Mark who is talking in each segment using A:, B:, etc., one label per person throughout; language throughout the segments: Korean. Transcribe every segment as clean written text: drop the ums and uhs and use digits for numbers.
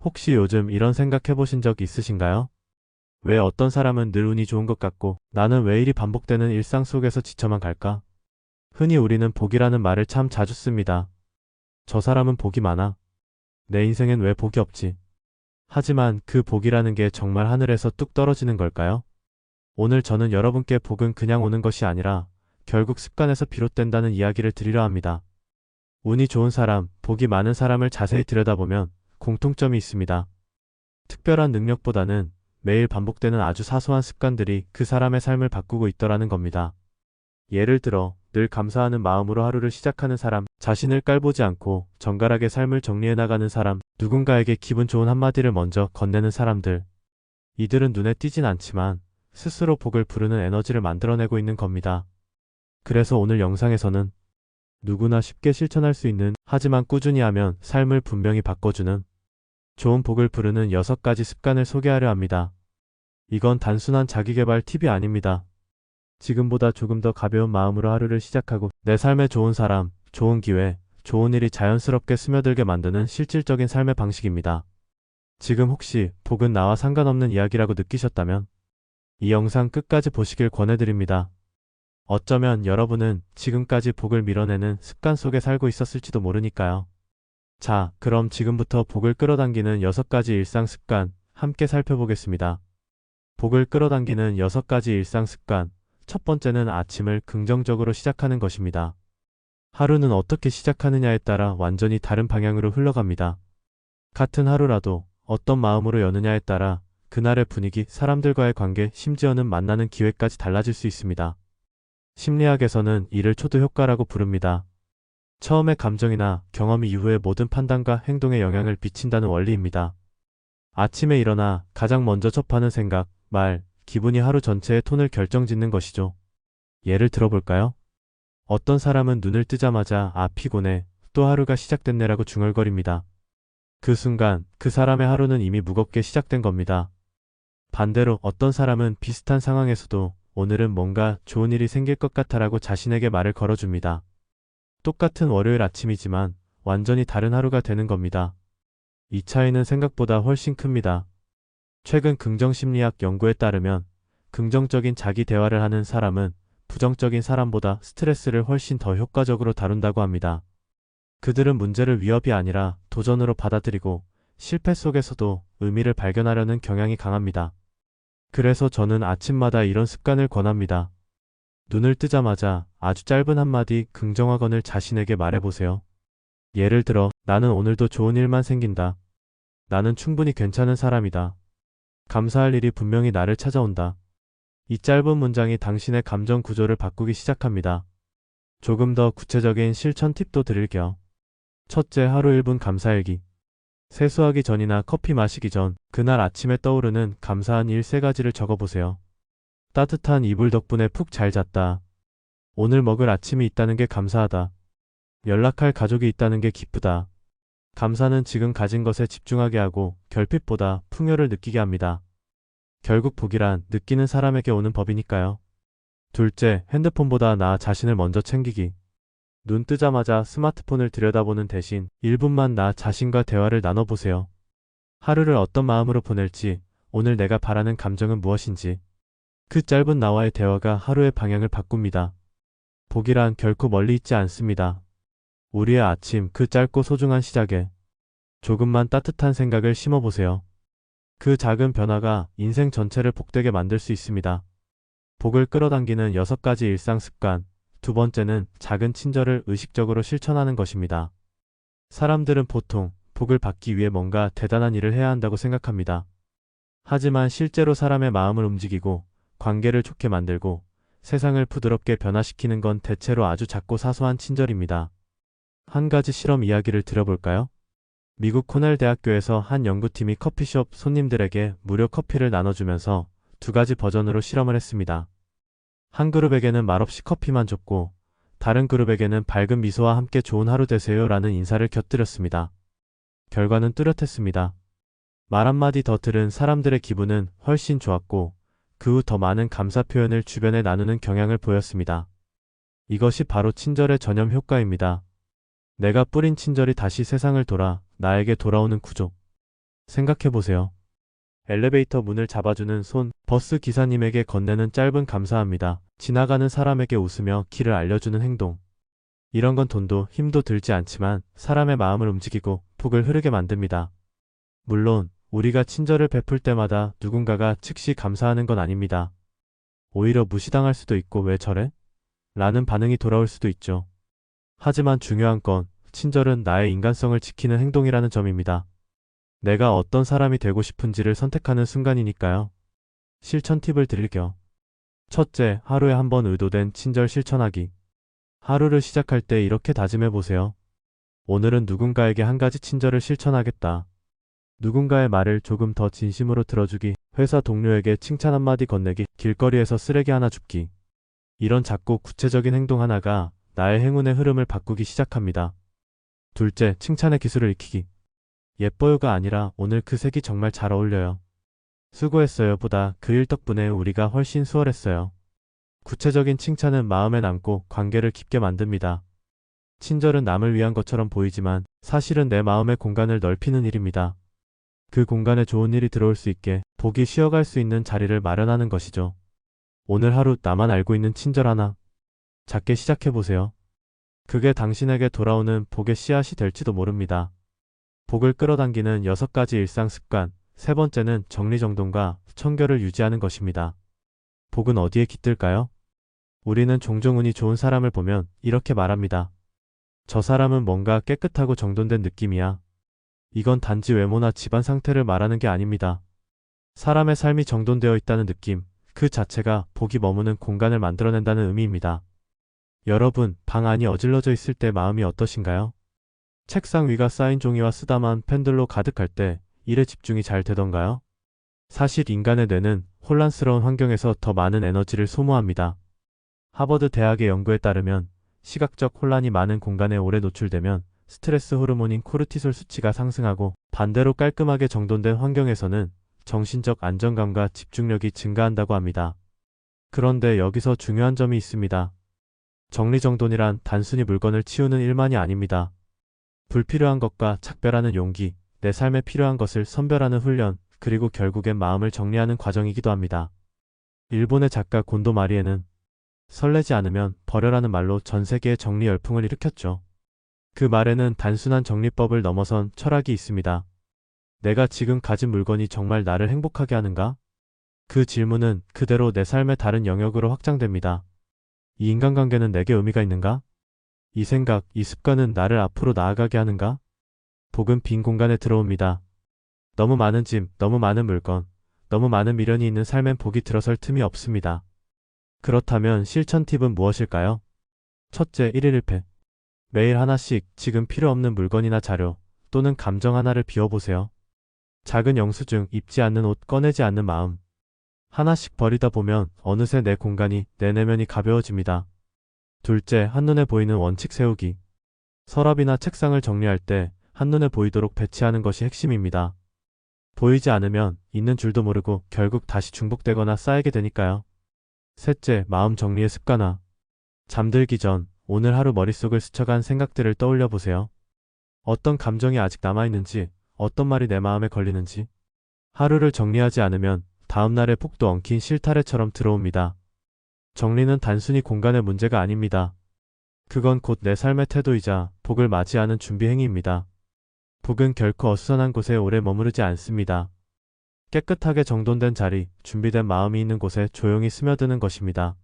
A: 혹시 요즘 이런 생각 해보신 적 있으신가요? 왜 어떤 사람은 늘 운이 좋은 것 같고 나는 왜 이리 반복되는 일상 속에서 지쳐만 갈까? 흔히 우리는 복이라는 말을 참 자주 씁니다. 저 사람은 복이 많아. 내 인생엔 왜 복이 없지? 하지만 그 복이라는 게 정말 하늘에서 뚝 떨어지는 걸까요? 오늘 저는 여러분께 복은 그냥 오는 것이 아니라 결국 습관에서 비롯된다는 이야기를 드리려 합니다. 운이 좋은 사람, 복이 많은 사람을 자세히 들여다보면 공통점이 있습니다. 특별한 능력보다는 매일 반복되는 아주 사소한 습관들이 그 사람의 삶을 바꾸고 있더라는 겁니다. 예를 들어 늘 감사하는 마음으로 하루를 시작하는 사람, 자신을 깔보지 않고 정갈하게 삶을 정리해 나가는 사람, 누군가에게 기분 좋은 한마디를 먼저 건네는 사람들. 이들은 눈에 띄진 않지만 스스로 복을 부르는 에너지를 만들어내고 있는 겁니다. 그래서 오늘 영상에서는 누구나 쉽게 실천할 수 있는, 하지만 꾸준히 하면 삶을 분명히 바꿔주는 좋은 복을 부르는 6가지 습관을 소개하려 합니다. 이건 단순한 자기계발 팁이 아닙니다. 지금보다 조금 더 가벼운 마음으로 하루를 시작하고 내 삶에 좋은 사람, 좋은 기회, 좋은 일이 자연스럽게 스며들게 만드는 실질적인 삶의 방식입니다. 지금 혹시 복은 나와 상관없는 이야기라고 느끼셨다면 이 영상 끝까지 보시길 권해드립니다. 어쩌면 여러분은 지금까지 복을 밀어내는 습관 속에 살고 있었을지도 모르니까요. 자, 그럼 지금부터 복을 끌어당기는 6가지 일상 습관 함께 살펴보겠습니다. 복을 끌어당기는 6가지 일상 습관. 첫 번째는 아침을 긍정적으로 시작하는 것입니다. 하루는 어떻게 시작하느냐에 따라 완전히 다른 방향으로 흘러갑니다. 같은 하루라도 어떤 마음으로 여느냐에 따라 그날의 분위기, 사람들과의 관계, 심지어는 만나는 기회까지 달라질 수 있습니다. 심리학에서는 이를 초도 효과라고 부릅니다. 처음의 감정이나 경험이 이후의 모든 판단과 행동에 영향을 미친다는 원리입니다. 아침에 일어나 가장 먼저 접하는 생각, 말, 기분이 하루 전체의 톤을 결정짓는 것이죠. 예를 들어볼까요? 어떤 사람은 눈을 뜨자마자 피곤해, 또 하루가 시작됐네라고 중얼거립니다. 그 순간 그 사람의 하루는 이미 무겁게 시작된 겁니다. 반대로 어떤 사람은 비슷한 상황에서도 오늘은 뭔가 좋은 일이 생길 것 같아라고 자신에게 말을 걸어줍니다. 똑같은 월요일 아침이지만 완전히 다른 하루가 되는 겁니다. 이 차이는 생각보다 훨씬 큽니다. 최근 긍정심리학 연구에 따르면 긍정적인 자기 대화를 하는 사람은 부정적인 사람보다 스트레스를 훨씬 더 효과적으로 다룬다고 합니다. 그들은 문제를 위협이 아니라 도전으로 받아들이고 실패 속에서도 의미를 발견하려는 경향이 강합니다. 그래서 저는 아침마다 이런 습관을 권합니다. 눈을 뜨자마자 아주 짧은 한마디 긍정화건을 자신에게 말해보세요. 예를 들어, 나는 오늘도 좋은 일만 생긴다. 나는 충분히 괜찮은 사람이다. 감사할 일이 분명히 나를 찾아온다. 이 짧은 문장이 당신의 감정 구조를 바꾸기 시작합니다. 조금 더 구체적인 실천 팁도 드릴게요. 첫째, 하루 1분 감사일기. 세수하기 전이나 커피 마시기 전, 그날 아침에 떠오르는 감사한 일 3가지를 적어보세요. 따뜻한 이불 덕분에 푹 잘 잤다. 오늘 먹을 아침이 있다는 게 감사하다. 연락할 가족이 있다는 게 기쁘다. 감사는 지금 가진 것에 집중하게 하고 결핍보다 풍요를 느끼게 합니다. 결국 복이란 느끼는 사람에게 오는 법이니까요. 둘째, 핸드폰보다 나 자신을 먼저 챙기기. 눈 뜨자마자 스마트폰을 들여다보는 대신 1분만 나 자신과 대화를 나눠보세요. 하루를 어떤 마음으로 보낼지, 오늘 내가 바라는 감정은 무엇인지. 그 짧은 나와의 대화가 하루의 방향을 바꿉니다. 복이란 결코 멀리 있지 않습니다. 우리의 아침, 그 짧고 소중한 시작에 조금만 따뜻한 생각을 심어보세요. 그 작은 변화가 인생 전체를 복되게 만들 수 있습니다. 복을 끌어당기는 6가지 일상 습관. 두 번째는 작은 친절을 의식적으로 실천하는 것입니다. 사람들은 보통 복을 받기 위해 뭔가 대단한 일을 해야 한다고 생각합니다. 하지만 실제로 사람의 마음을 움직이고 관계를 좋게 만들고 세상을 부드럽게 변화시키는 건 대체로 아주 작고 사소한 친절입니다. 한 가지 실험 이야기를 들어볼까요? 미국 코넬 대학교에서 한 연구팀이 커피숍 손님들에게 무료 커피를 나눠주면서 2가지 버전으로 실험을 했습니다. 한 그룹에게는 말없이 커피만 줬고 다른 그룹에게는 밝은 미소와 함께 좋은 하루 되세요 라는 인사를 곁들였습니다. 결과는 뚜렷했습니다. 말 한마디 더 들은 사람들의 기분은 훨씬 좋았고 그 후 더 많은 감사 표현을 주변에 나누는 경향을 보였습니다. 이것이 바로 친절의 전염 효과입니다. 내가 뿌린 친절이 다시 세상을 돌아 나에게 돌아오는 구조. 생각해보세요. 엘리베이터 문을 잡아주는 손, 버스 기사님에게 건네는 짧은 감사합니다. 지나가는 사람에게 웃으며 길을 알려주는 행동. 이런 건 돈도 힘도 들지 않지만 사람의 마음을 움직이고 복을 흐르게 만듭니다. 물론 우리가 친절을 베풀 때마다 누군가가 즉시 감사하는 건 아닙니다. 오히려 무시당할 수도 있고 왜 저래? 라는 반응이 돌아올 수도 있죠. 하지만 중요한 건 친절은 나의 인간성을 지키는 행동이라는 점입니다. 내가 어떤 사람이 되고 싶은지를 선택하는 순간이니까요. 실천 팁을 드릴게요. 첫째, 하루에 한 번 의도된 친절 실천하기. 하루를 시작할 때 이렇게 다짐해 보세요. 오늘은 누군가에게 한 가지 친절을 실천하겠다. 누군가의 말을 조금 더 진심으로 들어주기, 회사 동료에게 칭찬 한마디 건네기, 길거리에서 쓰레기 하나 줍기. 이런 작고 구체적인 행동 하나가 나의 행운의 흐름을 바꾸기 시작합니다. 둘째, 칭찬의 기술을 익히기. 예뻐요가 아니라 오늘 그 색이 정말 잘 어울려요. 수고했어요 보다 그 일 덕분에 우리가 훨씬 수월했어요. 구체적인 칭찬은 마음에 남고 관계를 깊게 만듭니다. 친절은 남을 위한 것처럼 보이지만 사실은 내 마음의 공간을 넓히는 일입니다. 그 공간에 좋은 일이 들어올 수 있게 복이 쉬어갈 수 있는 자리를 마련하는 것이죠. 오늘 하루 나만 알고 있는 친절 하나. 작게 시작해보세요. 그게 당신에게 돌아오는 복의 씨앗이 될지도 모릅니다. 복을 끌어당기는 6가지 일상 습관. 세 번째는 정리정돈과 청결을 유지하는 것입니다. 복은 어디에 깃들까요? 우리는 종종 운이 좋은 사람을 보면 이렇게 말합니다. 저 사람은 뭔가 깨끗하고 정돈된 느낌이야. 이건 단지 외모나 집안 상태를 말하는 게 아닙니다. 사람의 삶이 정돈되어 있다는 느낌, 그 자체가 복이 머무는 공간을 만들어낸다는 의미입니다. 여러분, 방 안이 어질러져 있을 때 마음이 어떠신가요? 책상 위가 쌓인 종이와 쓰다만 펜들로 가득할 때 일에 집중이 잘 되던가요? 사실 인간의 뇌는 혼란스러운 환경에서 더 많은 에너지를 소모합니다. 하버드 대학의 연구에 따르면 시각적 혼란이 많은 공간에 오래 노출되면 스트레스 호르몬인 코르티솔 수치가 상승하고 반대로 깔끔하게 정돈된 환경에서는 정신적 안정감과 집중력이 증가한다고 합니다. 그런데 여기서 중요한 점이 있습니다. 정리정돈이란 단순히 물건을 치우는 일만이 아닙니다. 불필요한 것과 작별하는 용기, 내 삶에 필요한 것을 선별하는 훈련, 그리고 결국엔 마음을 정리하는 과정이기도 합니다. 일본의 작가 곤도 마리에는 설레지 않으면 버려라는 말로 전 세계의 정리 열풍을 일으켰죠. 그 말에는 단순한 정리법을 넘어선 철학이 있습니다. 내가 지금 가진 물건이 정말 나를 행복하게 하는가? 그 질문은 그대로 내 삶의 다른 영역으로 확장됩니다. 이 인간관계는 내게 의미가 있는가? 이 생각, 이 습관은 나를 앞으로 나아가게 하는가? 복은 빈 공간에 들어옵니다. 너무 많은 짐, 너무 많은 물건, 너무 많은 미련이 있는 삶엔 복이 들어설 틈이 없습니다. 그렇다면 실천 팁은 무엇일까요? 첫째, 1일 1패. 매일 하나씩 지금 필요 없는 물건이나 자료 또는 감정 하나를 비워보세요. 작은 영수증, 입지 않는 옷, 꺼내지 않는 마음. 하나씩 버리다 보면 어느새 내 공간이, 내 내면이 가벼워집니다. 둘째, 한눈에 보이는 원칙 세우기. 서랍이나 책상을 정리할 때 한눈에 보이도록 배치하는 것이 핵심입니다. 보이지 않으면 있는 줄도 모르고 결국 다시 중복되거나 쌓이게 되니까요. 셋째, 마음 정리의 습관화. 잠들기 전 오늘 하루 머릿속을 스쳐간 생각들을 떠올려 보세요. 어떤 감정이 아직 남아있는지, 어떤 말이 내 마음에 걸리는지. 하루를 정리하지 않으면 다음날의 폭도 엉킨 실타래처럼 들어옵니다. 정리는 단순히 공간의 문제가 아닙니다. 그건 곧 내 삶의 태도이자 복을 맞이하는 준비 행위입니다. 복은 결코 어수선한 곳에 오래 머무르지 않습니다. 깨끗하게 정돈된 자리, 준비된 마음이 있는 곳에 조용히 스며드는 것입니다.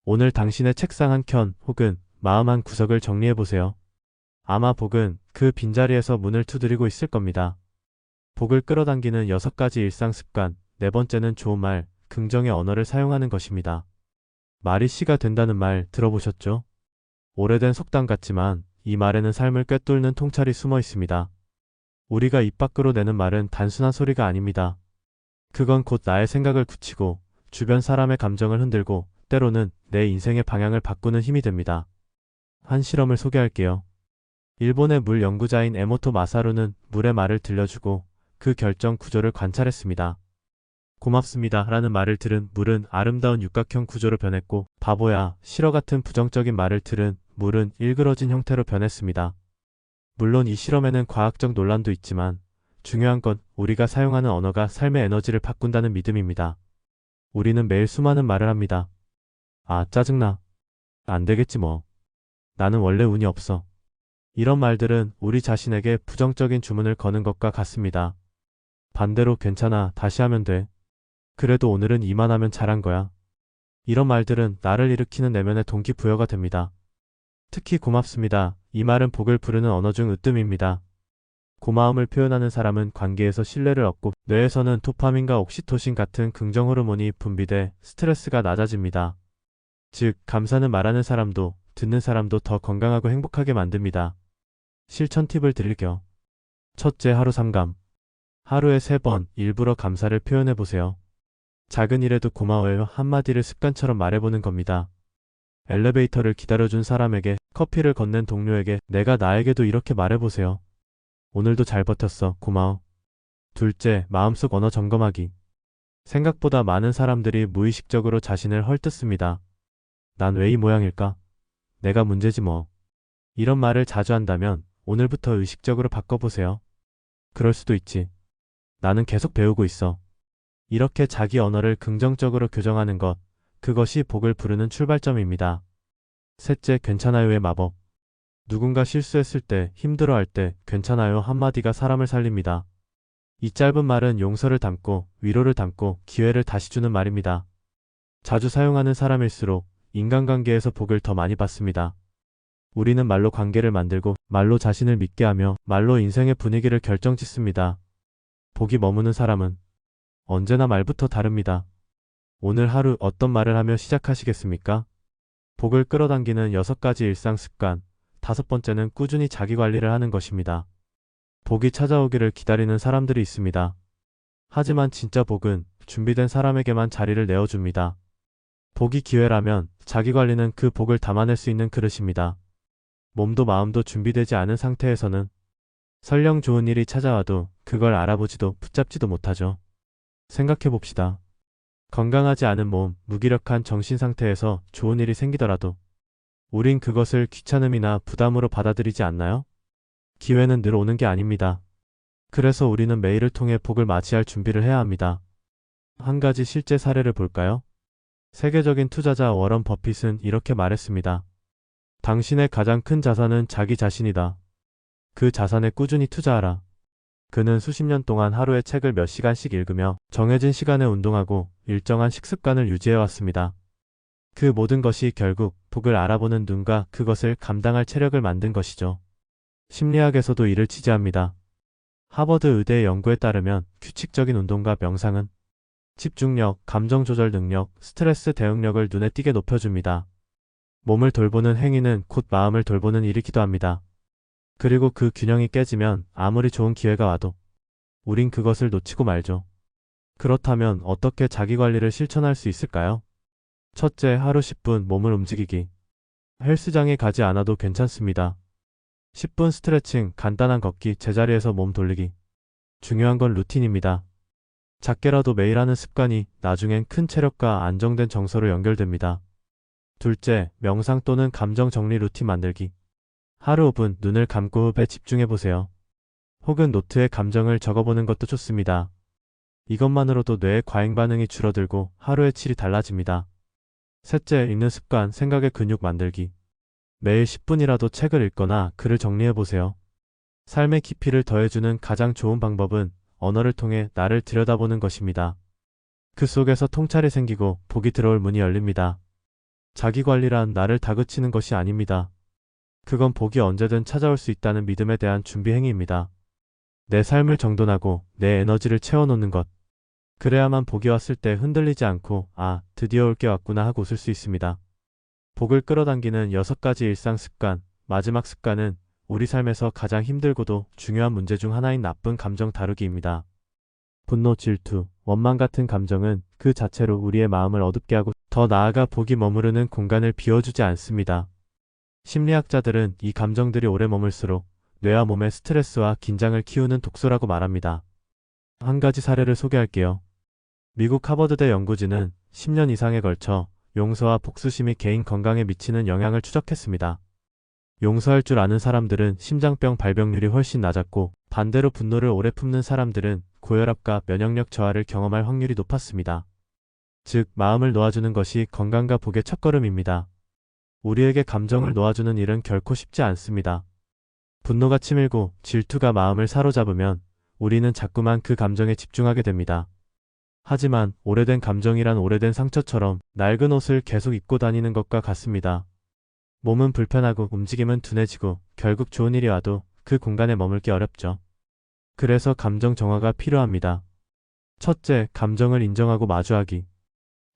A: 오늘 당신의 책상 한 켠 혹은 마음 한 구석을 정리해보세요. 아마 복은 그 빈자리에서 문을 두드리고 있을 겁니다. 복을 끌어당기는 6가지 일상 습관. 네 번째는 좋은 말, 긍정의 언어를 사용하는 것입니다. 말이 씨가 된다는 말 들어보셨죠? 오래된 속담 같지만 이 말에는 삶을 꿰뚫는 통찰이 숨어 있습니다. 우리가 입 밖으로 내는 말은 단순한 소리가 아닙니다. 그건 곧 나의 생각을 굳히고 주변 사람의 감정을 흔들고 때로는 내 인생의 방향을 바꾸는 힘이 됩니다. 한 실험을 소개할게요. 일본의 물 연구자인 에모토 마사루는 물의 말을 들려주고 그 결정 구조를 관찰했습니다. 고맙습니다 라는 말을 들은 물은 아름다운 육각형 구조로 변했고 바보야, 싫어 같은 부정적인 말을 들은 물은 일그러진 형태로 변했습니다. 물론 이 실험에는 과학적 논란도 있지만 중요한 건 우리가 사용하는 언어가 삶의 에너지를 바꾼다는 믿음입니다. 우리는 매일 수많은 말을 합니다. 아, 짜증나. 안 되겠지 뭐. 나는 원래 운이 없어. 이런 말들은 우리 자신에게 부정적인 주문을 거는 것과 같습니다. 반대로 괜찮아, 다시 하면 돼. 그래도 오늘은 이만하면 잘한 거야. 이런 말들은 나를 일으키는 내면의 동기부여가 됩니다. 특히 고맙습니다. 이 말은 복을 부르는 언어 중 으뜸입니다. 고마움을 표현하는 사람은 관계에서 신뢰를 얻고 뇌에서는 도파민과 옥시토신 같은 긍정 호르몬이 분비돼 스트레스가 낮아집니다. 즉, 감사는 말하는 사람도 듣는 사람도 더 건강하고 행복하게 만듭니다. 실천 팁을 드릴게요. 첫째, 하루 3감. 하루에 3번 일부러 감사를 표현해보세요. 작은 일에도 고마워요 한마디를 습관처럼 말해보는 겁니다. 엘리베이터를 기다려준 사람에게, 커피를 건넨 동료에게, 내가 나에게도 이렇게 말해보세요. 오늘도 잘 버텼어. 고마워. 둘째, 마음속 언어 점검하기. 생각보다 많은 사람들이 무의식적으로 자신을 헐뜯습니다. 난 왜 이 모양일까? 내가 문제지 뭐. 이런 말을 자주 한다면 오늘부터 의식적으로 바꿔보세요. 그럴 수도 있지. 나는 계속 배우고 있어. 이렇게 자기 언어를 긍정적으로 교정하는 것, 그것이 복을 부르는 출발점입니다. 셋째, 괜찮아요의 마법. 누군가 실수했을 때, 힘들어할 때 괜찮아요 한마디가 사람을 살립니다. 이 짧은 말은 용서를 담고 위로를 담고 기회를 다시 주는 말입니다. 자주 사용하는 사람일수록 인간관계에서 복을 더 많이 받습니다. 우리는 말로 관계를 만들고 말로 자신을 믿게 하며 말로 인생의 분위기를 결정짓습니다. 복이 머무는 사람은 언제나 말부터 다릅니다. 오늘 하루 어떤 말을 하며 시작하시겠습니까? 복을 끌어당기는 6가지 일상 습관. 5번째는 꾸준히 자기 관리를 하는 것입니다. 복이 찾아오기를 기다리는 사람들이 있습니다. 하지만 진짜 복은 준비된 사람에게만 자리를 내어줍니다. 복이 기회라면 자기 관리는 그 복을 담아낼 수 있는 그릇입니다. 몸도 마음도 준비되지 않은 상태에서는 설령 좋은 일이 찾아와도 그걸 알아보지도 붙잡지도 못하죠. 생각해봅시다. 건강하지 않은 몸, 무기력한 정신 상태에서 좋은 일이 생기더라도 우린 그것을 귀찮음이나 부담으로 받아들이지 않나요? 기회는 늘 오는 게 아닙니다. 그래서 우리는 매일을 통해 복을 맞이할 준비를 해야 합니다. 한 가지 실제 사례를 볼까요? 세계적인 투자자 워런 버핏은 이렇게 말했습니다. 당신의 가장 큰 자산은 자기 자신이다. 그 자산에 꾸준히 투자하라. 그는 수십 년 동안 하루에 책을 몇 시간씩 읽으며 정해진 시간에 운동하고 일정한 식습관을 유지해왔습니다. 그 모든 것이 결국 복을 알아보는 눈과 그것을 감당할 체력을 만든 것이죠. 심리학에서도 이를 지지합니다. 하버드 의대의 연구에 따르면 규칙적인 운동과 명상은 집중력, 감정 조절 능력, 스트레스 대응력을 눈에 띄게 높여줍니다. 몸을 돌보는 행위는 곧 마음을 돌보는 일이기도 합니다. 그리고 그 균형이 깨지면 아무리 좋은 기회가 와도 우린 그것을 놓치고 말죠. 그렇다면 어떻게 자기관리를 실천할 수 있을까요? 첫째, 하루 10분 몸을 움직이기. 헬스장에 가지 않아도 괜찮습니다. 10분 스트레칭, 간단한 걷기, 제자리에서 몸 돌리기. 중요한 건 루틴입니다. 작게라도 매일 하는 습관이 나중엔 큰 체력과 안정된 정서로 연결됩니다. 둘째, 명상 또는 감정 정리 루틴 만들기. 하루 5분 눈을 감고 호흡에 집중해보세요. 혹은 노트에 감정을 적어보는 것도 좋습니다. 이것만으로도 뇌의 과잉 반응이 줄어들고 하루의 질이 달라집니다. 셋째, 읽는 습관, 생각의 근육 만들기. 매일 10분이라도 책을 읽거나 글을 정리해보세요. 삶의 깊이를 더해주는 가장 좋은 방법은 언어를 통해 나를 들여다보는 것입니다. 그 속에서 통찰이 생기고 복이 들어올 문이 열립니다. 자기관리란 나를 다그치는 것이 아닙니다. 그건 복이 언제든 찾아올 수 있다는 믿음에 대한 준비 행위입니다. 내 삶을 정돈하고 내 에너지를 채워놓는 것. 그래야만 복이 왔을 때 흔들리지 않고 아, 드디어 올 게 왔구나 하고 웃을 수 있습니다. 복을 끌어당기는 6가지 일상 습관. 마지막 습관은 우리 삶에서 가장 힘들고도 중요한 문제 중 하나인 나쁜 감정 다루기입니다. 분노, 질투, 원망 같은 감정은 그 자체로 우리의 마음을 어둡게 하고 더 나아가 복이 머무르는 공간을 비워주지 않습니다. 심리학자들은 이 감정들이 오래 머물수록 뇌와 몸의 스트레스와 긴장을 키우는 독소라고 말합니다. 한 가지 사례를 소개할게요. 미국 하버드대 연구진은 10년 이상에 걸쳐 용서와 복수심이 개인 건강에 미치는 영향을 추적했습니다. 용서할 줄 아는 사람들은 심장병 발병률이 훨씬 낮았고, 반대로 분노를 오래 품는 사람들은 고혈압과 면역력 저하를 경험할 확률이 높았습니다. 즉, 마음을 놓아주는 것이 건강과 복의 첫걸음입니다. 우리에게 감정을 놓아주는 일은 결코 쉽지 않습니다. 분노가 치밀고 질투가 마음을 사로잡으면 우리는 자꾸만 그 감정에 집중하게 됩니다. 하지만 오래된 감정이란 오래된 상처처럼 낡은 옷을 계속 입고 다니는 것과 같습니다. 몸은 불편하고 움직임은 둔해지고 결국 좋은 일이 와도 그 공간에 머물기 어렵죠. 그래서 감정 정화가 필요합니다. 첫째, 감정을 인정하고 마주하기.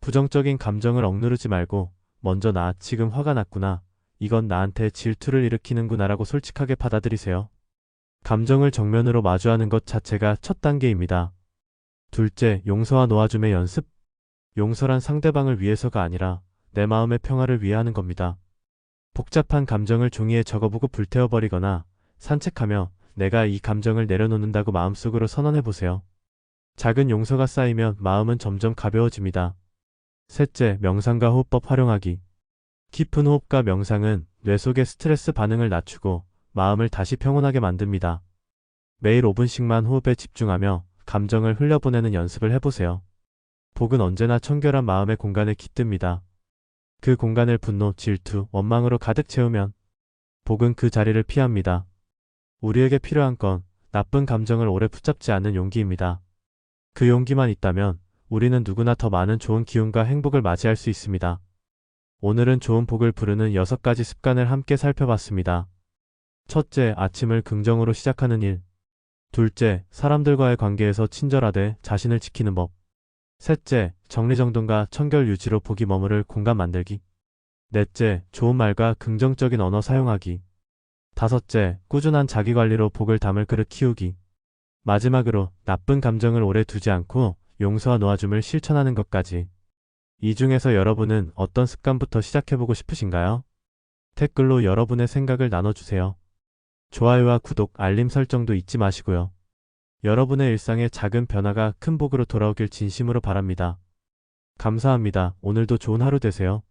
A: 부정적인 감정을 억누르지 말고 먼저 나 지금 화가 났구나. 이건 나한테 질투를 일으키는구나 라고 솔직하게 받아들이세요. 감정을 정면으로 마주하는 것 자체가 첫 단계입니다. 둘째, 용서와 놓아줌의 연습. 용서란 상대방을 위해서가 아니라 내 마음의 평화를 위해 하는 겁니다. 복잡한 감정을 종이에 적어보고 불태워버리거나 산책하며 내가 이 감정을 내려놓는다고 마음속으로 선언해보세요. 작은 용서가 쌓이면 마음은 점점 가벼워집니다. 셋째, 명상과 호흡법 활용하기. 깊은 호흡과 명상은 뇌 속의 스트레스 반응을 낮추고 마음을 다시 평온하게 만듭니다. 매일 5분씩만 호흡에 집중하며 감정을 흘려보내는 연습을 해보세요. 복은 언제나 청결한 마음의 공간에 깃듭니다. 그 공간을 분노, 질투, 원망으로 가득 채우면 복은 그 자리를 피합니다. 우리에게 필요한 건 나쁜 감정을 오래 붙잡지 않는 용기입니다. 그 용기만 있다면 우리는 누구나 더 많은 좋은 기운과 행복을 맞이할 수 있습니다. 오늘은 좋은 복을 부르는 6가지 습관을 함께 살펴봤습니다. 첫째, 아침을 긍정으로 시작하는 일. 둘째, 사람들과의 관계에서 친절하되 자신을 지키는 법. 셋째, 정리정돈과 청결 유지로 복이 머무를 공간 만들기. 넷째, 좋은 말과 긍정적인 언어 사용하기. 다섯째, 꾸준한 자기관리로 복을 담을 그릇 키우기. 마지막으로 나쁜 감정을 오래 두지 않고 용서와 놓아줌을 실천하는 것까지. 이 중에서 여러분은 어떤 습관부터 시작해보고 싶으신가요? 댓글로 여러분의 생각을 나눠주세요. 좋아요와 구독, 알림 설정도 잊지 마시고요. 여러분의 일상에 작은 변화가 큰 복으로 돌아오길 진심으로 바랍니다. 감사합니다. 오늘도 좋은 하루 되세요.